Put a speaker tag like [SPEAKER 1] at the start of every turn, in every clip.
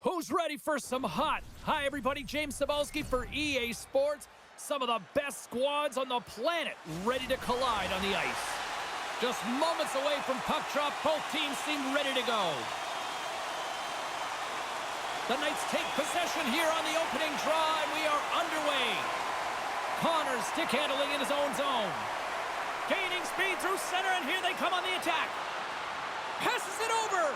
[SPEAKER 1] Who's ready for some hot? Hi, everybody. James Cebulski for EA Sports. Some of the best squads on the planet ready to collide on the ice. Just moments away from puck drop, both teams seem ready to go. The Knights take possession here on the opening draw, and we are underway. Connor stick handling in his own zone. Gaining speed through center, and here they come on the attack. Passes it over.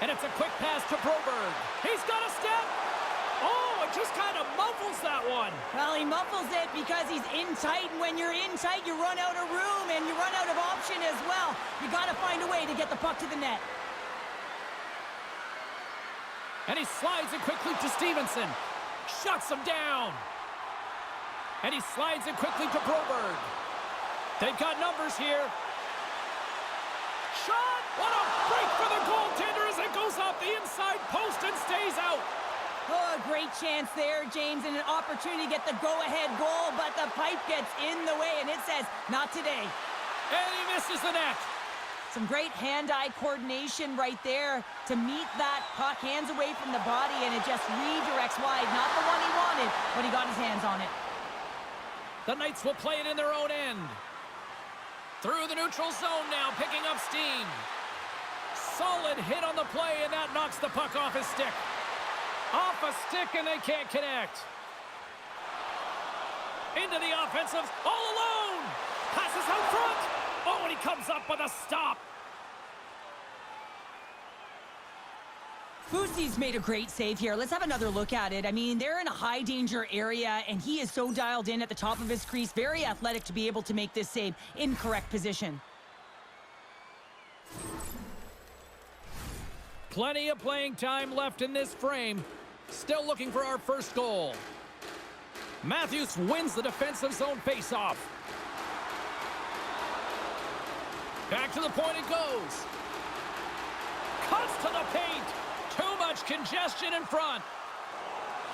[SPEAKER 1] And it's a quick pass to Broberg. He's got a step. Oh, it just kind of muffles that one.
[SPEAKER 2] Well, he muffles it because he's in tight, and when you're in tight, you run out of room, and you run out of option as well. You got to find a way to get the puck to the net.
[SPEAKER 1] And he slides it quickly to Stevenson. Shuts him down. And he slides it quickly to Broberg. They've got numbers here. Shot! What a break for the goaltender as it goes off the inside post and stays out.
[SPEAKER 2] Oh, a great chance there, James, and an opportunity to get the go-ahead goal, but the pipe gets in the way, and it says, not today.
[SPEAKER 1] And he misses the net.
[SPEAKER 2] Some great hand-eye coordination right there to meet that puck, hands away from the body, and it just redirects wide. Not the one he wanted, but he got his hands on it.
[SPEAKER 1] The Knights will play it in their own end. Through the neutral zone now, picking up steam. Solid hit on the play, and that knocks the puck off his stick. Off a stick, and they can't connect. Into the offensive, all alone. Passes out front. Oh, and he comes up with a stop.
[SPEAKER 2] Boosie's made a great save here. Let's have another look at it. I mean, they're in a high-danger area, and he is so dialed in at the top of his crease. Very athletic to be able to make this save in correct position.
[SPEAKER 1] Plenty of playing time left in this frame. Still looking for our first goal. Matthews wins the defensive zone faceoff. Back to the point it goes. Cuts to the paint. Too much congestion in front.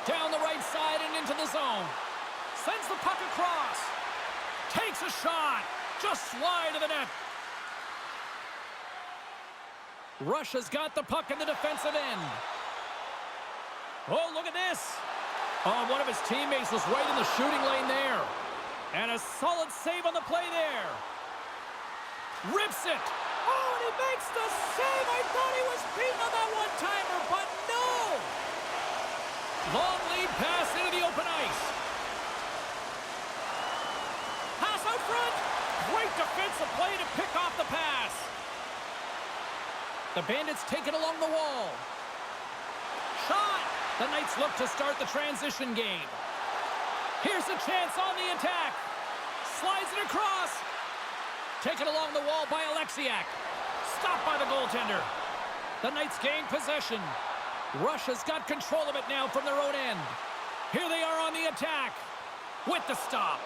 [SPEAKER 1] Down the right side and into the zone. Sends the puck across. Takes a shot. Just wide of the net. Russia's got the puck in the defensive end. Oh, look at this. Oh, one of his teammates was right in the shooting lane there. And a solid save on the play there. Rips it. Oh, and he makes the save. I thought he was beaten on that one-timer, but no. Long lead pass into the open ice. Pass out front. Great defensive play to pick off the pass. The Bandits take it along the wall. Shot. The Knights look to start the transition game. Here's a chance on the attack. Slides it across. Taken along the wall by Alexiak. Stopped by the goaltender. The Knights gain possession. Russia's got control of it now from their own end. Here they are on the attack. With the stop.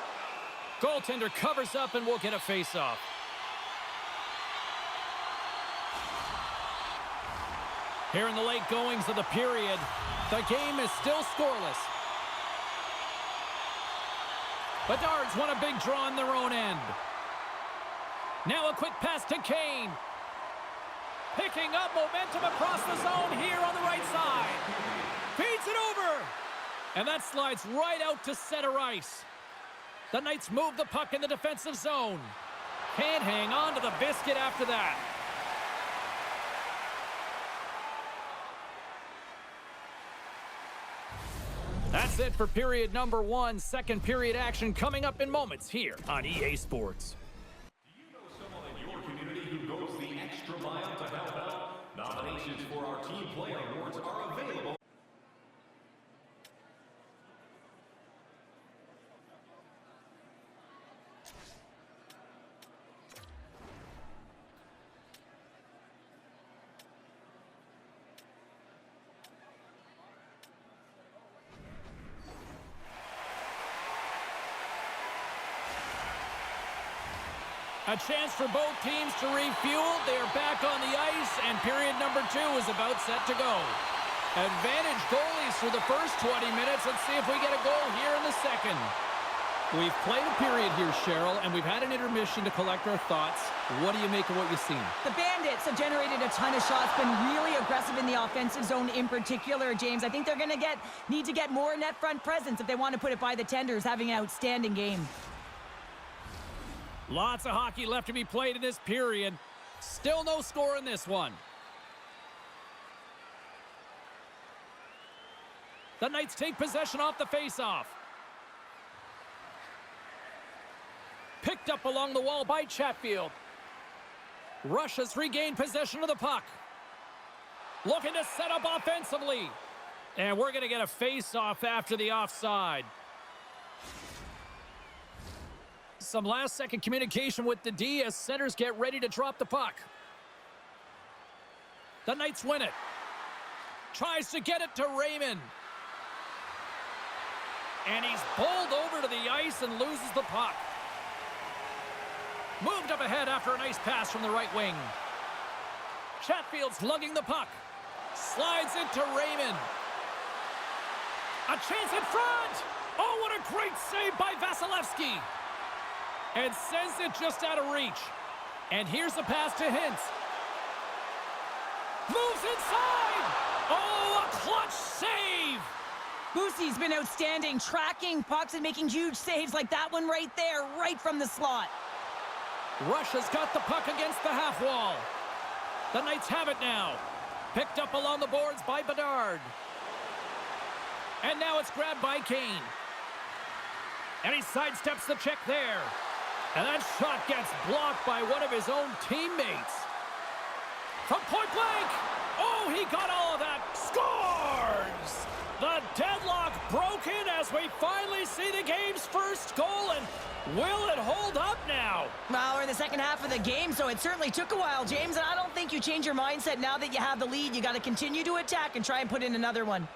[SPEAKER 1] Goaltender covers up and will get a face-off. Here in the late goings of the period, the game is still scoreless. Bedard's won a big draw on their own end. Now a quick pass to Kane. Picking up momentum across the zone here on the right side. Feeds it over. And that slides right out to center ice. The Knights move the puck in the defensive zone. Can't hang on to the biscuit after that. That's it for period number one. Second period action coming up in moments here on EA Sports.
[SPEAKER 3] Do you know someone in your community who goes the extra mile to help out? Nominations for our Team Player Awards are available.
[SPEAKER 1] A chance for both teams to refuel. They are back on the ice, and period number two is about set to go. Advantage goalies for the first 20 minutes. Let's see if we get a goal here in the second. We've played a period here, Cheryl, and we've had an intermission to collect our thoughts. What do you make of what you've seen?
[SPEAKER 2] The Bandits have generated a ton of shots, been really aggressive in the offensive zone in particular, James. I think they're going to need to get more net front presence if they want to put it by the Tenders, having an outstanding game.
[SPEAKER 1] Lots of hockey left to be played in this period. Still no score in this one. The Knights take possession off the faceoff. Picked up along the wall by Chatfield. Russia's regained possession of the puck. Looking to set up offensively. And we're going to get a face-off after the offside. Some last-second communication with the D as centers get ready to drop the puck. The Knights win it. Tries to get it to Raymond. And he's bowled over to the ice and loses the puck. Moved up ahead after a nice pass from the right wing. Chatfield's lugging the puck. Slides it to Raymond. A chance in front! Oh, what a great save by Vasilevsky! And sends it just out of reach. And here's the pass to Hintz. Moves inside! Oh, a clutch save!
[SPEAKER 2] Boosie's been outstanding, tracking pucks and making huge saves like that one right there, right from the slot.
[SPEAKER 1] Russia's got the puck against the half wall. The Knights have it now. Picked up along the boards by Bedard. And now it's grabbed by Kane. And he sidesteps the check there. And that shot gets blocked by one of his own teammates. From point blank. Oh, he got all of that. Scores! The deadlock broken as we finally see the game's first goal. And will it hold up now?
[SPEAKER 2] Well, we're in the second half of the game, so it certainly took a while, James. And I don't think you change your mindset now that you have the lead. You got to continue to attack and try and put in another one.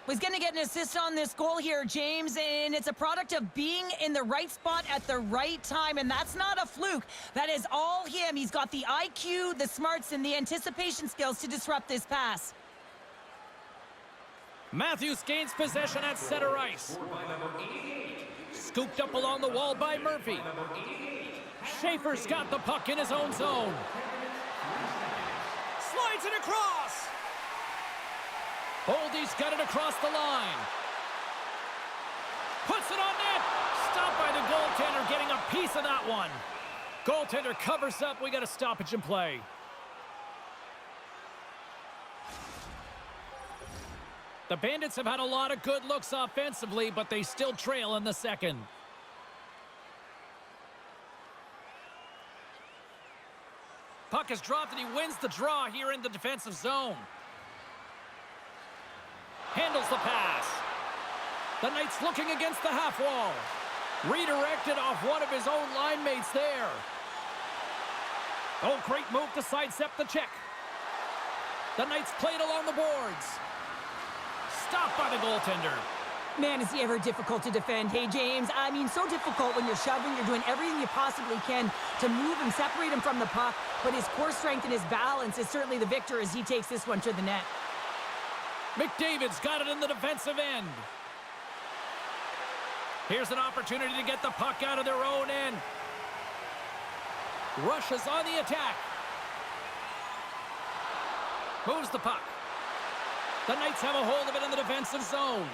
[SPEAKER 2] Was going to get an assist on this goal here, James, and it's a product of being in the right spot at the right time, and that's not a fluke. That is all him. He's got the IQ, the smarts, and the anticipation skills to disrupt this pass.
[SPEAKER 1] Matthews gains possession at center ice. Scooped up along the wall by Murphy. Schaefer's got the puck in his own zone. Slides it across. Boldy's got it across the line. Puts it on net. Stopped by the goaltender, getting a piece of that one. Goaltender covers up. We got a stoppage in play. The Bandits have had a lot of good looks offensively, but they still trail in the second. Puck is dropped and he wins the draw here in the defensive zone. Handles the pass. The Knights looking against the half wall. Redirected off one of his own line mates there. Oh, great move to sidestep the check. The Knights played along the boards. Stopped by the goaltender.
[SPEAKER 2] Man, is he ever difficult to defend. Hey, James, I mean, so difficult when you're shoving, you're doing everything you possibly can to move him, separate him from the puck, but his core strength and his balance is certainly the victor as he takes this one to the net.
[SPEAKER 1] McDavid's got it in the defensive end. Here's an opportunity to get the puck out of their own end. Russia's on the attack. Moves the puck. The Knights have a hold of it in the defensive zone.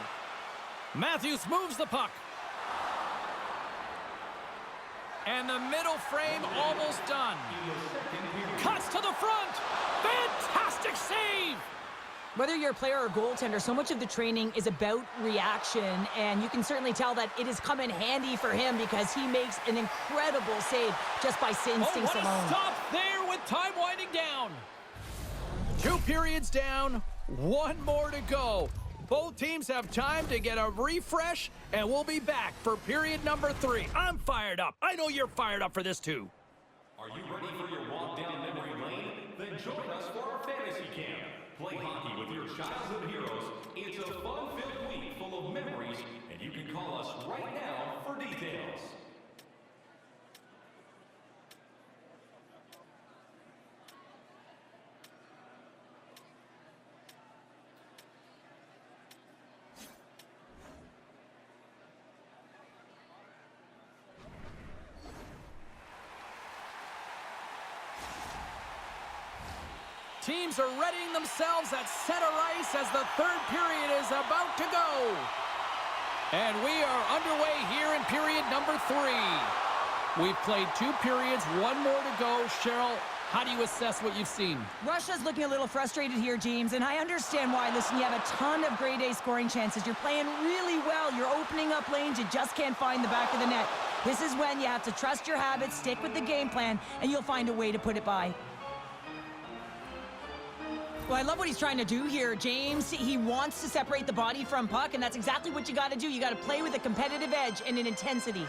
[SPEAKER 1] Matthews moves the puck. And the middle frame almost done. Cuts to the front. Fantastic save.
[SPEAKER 2] Whether you're a player or goaltender, so much of the training is about reaction, and you can certainly tell that it has come in handy for him because he makes an incredible save just by instincts
[SPEAKER 1] what a
[SPEAKER 2] alone.
[SPEAKER 1] stop there with time winding down. 2 periods down, 1 more to go. Both teams have time to get a refresh, and we'll be back for period number 3. I'm fired up. I know you're fired up for this too.
[SPEAKER 3] Are you ready for your walk down memory lane? Then join us for our fantasy camp. Play hockey with your childhood heroes. It's a fun-filled week full of memories, and you can call us right now for details.
[SPEAKER 1] teams are readying themselves at center ice as the third period is about to go. And we are underway here in period number 3. We've played 2 periods, 1 more to go. Cheryl, how do you assess what you've seen?
[SPEAKER 2] Russia's looking a little frustrated here, James, and I understand why. Listen, you have a ton of grade A scoring chances. You're playing really well. You're opening up lanes. You just can't find the back of the net. This is when you have to trust your habits, stick with the game plan, and you'll find a way to put it by. Well, I love what he's trying to do here, James. He wants to separate the body from puck, and that's exactly what you got to do. You got to play with a competitive edge and an intensity.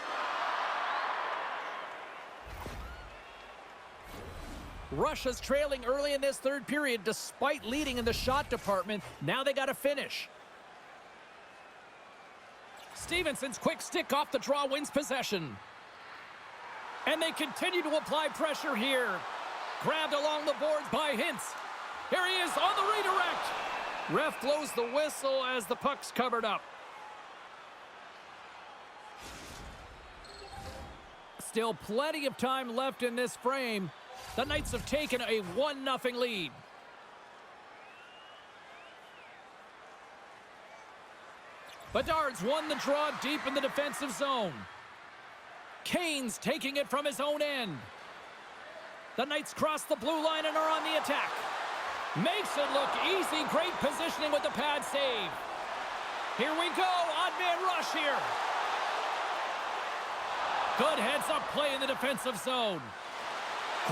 [SPEAKER 1] Russia's trailing early in this third period despite leading in the shot department. Now they got to finish. Stevenson's quick stick off the draw wins possession. And they continue to apply pressure here. Grabbed along the boards by Hintz. Here he is on the redirect. Ref blows the whistle as the puck's covered up. Still plenty of time left in this frame. The Knights have taken a 1-0 lead. Bedard's won the draw deep in the defensive zone. Kane's taking it from his own end. The Knights cross the blue line and are on the attack. Makes it look easy. Great positioning with the pad save. Here we go. Odd man rush here. Good heads-up play in the defensive zone.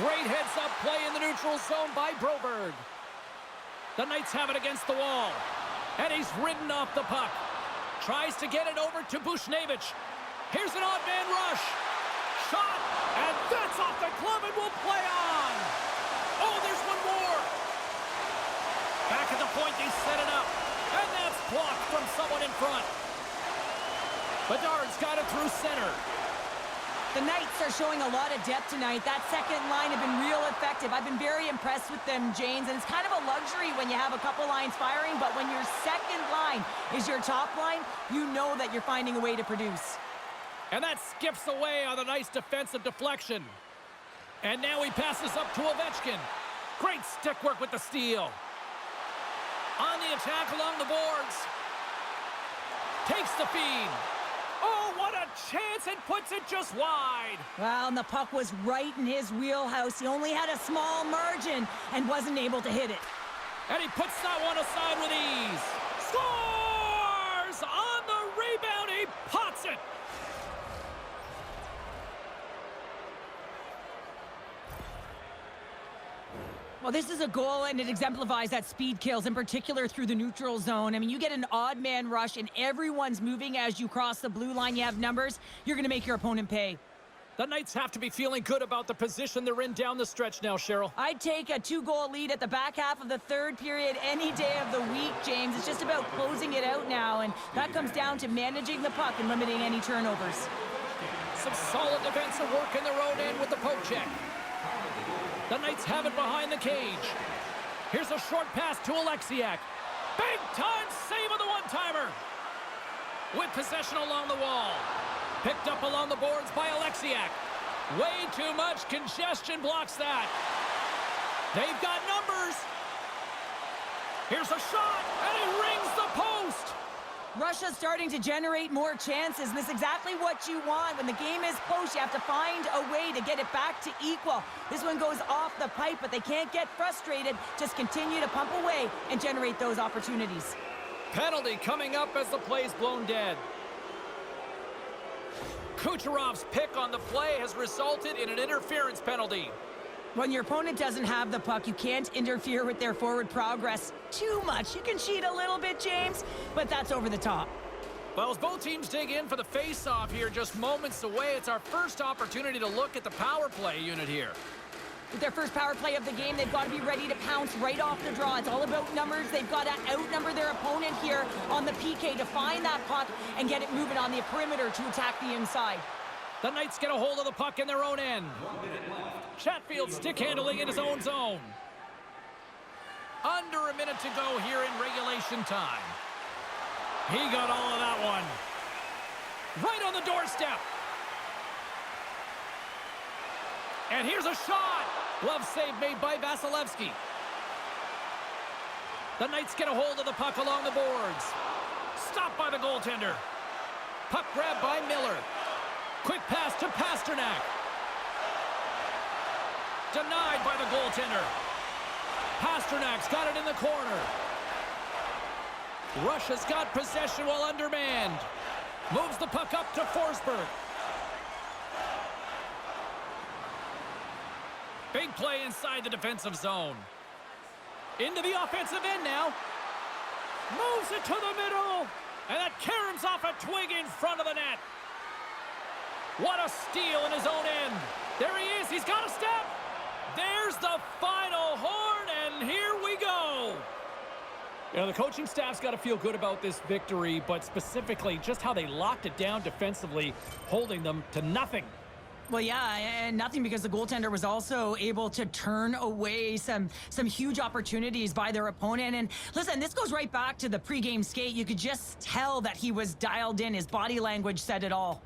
[SPEAKER 1] Great heads-up play in the neutral zone by Broberg. The Knights have it against the wall. And he's ridden off the puck. Tries to get it over to Bushnevich. Here's an odd man rush. Shot. And that's off the glove and will play on. Oh, there's one more. Back at the point, they set it up. And that's blocked from someone in front. Bedard's got it through center.
[SPEAKER 2] The Knights are showing a lot of depth tonight. That second line have been real effective. I've been very impressed with them, James, and it's kind of a luxury when you have a couple lines firing, but when your second line is your top line, you know that you're finding a way to produce.
[SPEAKER 1] And that skips away on a nice defensive deflection. And now he passes up to Ovechkin. Great stick work with the steal. On the attack along the boards. Takes the feed. Oh, what a chance, and puts it just wide.
[SPEAKER 2] Well, and the puck was right in his wheelhouse. He only had a small margin and wasn't able to hit it.
[SPEAKER 1] And he puts that one aside with ease. Scores! On the rebound, he pots it.
[SPEAKER 2] Well, this is a goal, and it exemplifies that speed kills, in particular through the neutral zone. I mean, you get an odd man rush, and everyone's moving as you cross the blue line. You have numbers. You're going to make your opponent pay.
[SPEAKER 1] The Knights have to be feeling good about the position they're in down the stretch now, Cheryl.
[SPEAKER 2] I'd take a 2-goal lead at the back half of the third period any day of the week, James. It's just about closing it out now, and that comes down to managing the puck and limiting any turnovers.
[SPEAKER 1] Some solid defensive work in their own end with the poke check. The Knights have it behind the cage. Here's a short pass to Alexiak. Big time save of the one-timer. With possession along the wall. Picked up along the boards by Alexiak. Way too much congestion blocks that. They've got numbers. Here's a shot, and he rings the post.
[SPEAKER 2] Russia's starting to generate more chances, and this is exactly what you want. When the game is close, you have to find a way to get it back to equal. This one goes off the pipe, but they can't get frustrated. Just continue to pump away and generate those opportunities.
[SPEAKER 1] Penalty coming up as the play's blown dead. Kucherov's pick on the play has resulted in an interference penalty.
[SPEAKER 2] When your opponent doesn't have the puck, you can't interfere with their forward progress too much. You can cheat a little bit, James, but that's over the top.
[SPEAKER 1] Well, as both teams dig in for the face-off here, just moments away, it's our first opportunity to look at the power play unit here.
[SPEAKER 2] With their first power play of the game, they've got to be ready to pounce right off the draw. It's all about numbers. They've got to outnumber their opponent here on the PK to find that puck and get it moving on the perimeter to attack the inside.
[SPEAKER 1] The Knights get a hold of the puck in their own end. Chatfield stick handling in his own zone. Under a minute to go here in regulation time. He got all of that one. Right on the doorstep. And here's a shot. Glove save made by Vasilevsky. The Knights get a hold of the puck along the boards. Stopped by the goaltender. Puck grabbed by Miller. Quick pass to Pasternak. Denied by the goaltender. Pasternak's got it in the corner. Russia's got possession while undermanned. Moves the puck up to Forsberg. Big play inside the defensive zone. Into the offensive end now. Moves it to the middle. And that caroms off a twig in front of the net. What a steal in his own end. There he is. He's got a step. There's the final horn, and here we go. You know, the coaching staff's got to feel good about this victory, but specifically just how they locked it down defensively, holding them to nothing.
[SPEAKER 2] Well, yeah, and nothing because the goaltender was also able to turn away some huge opportunities by their opponent. And listen, this goes right back to the pregame skate. You could just tell that he was dialed in. His body language said it all.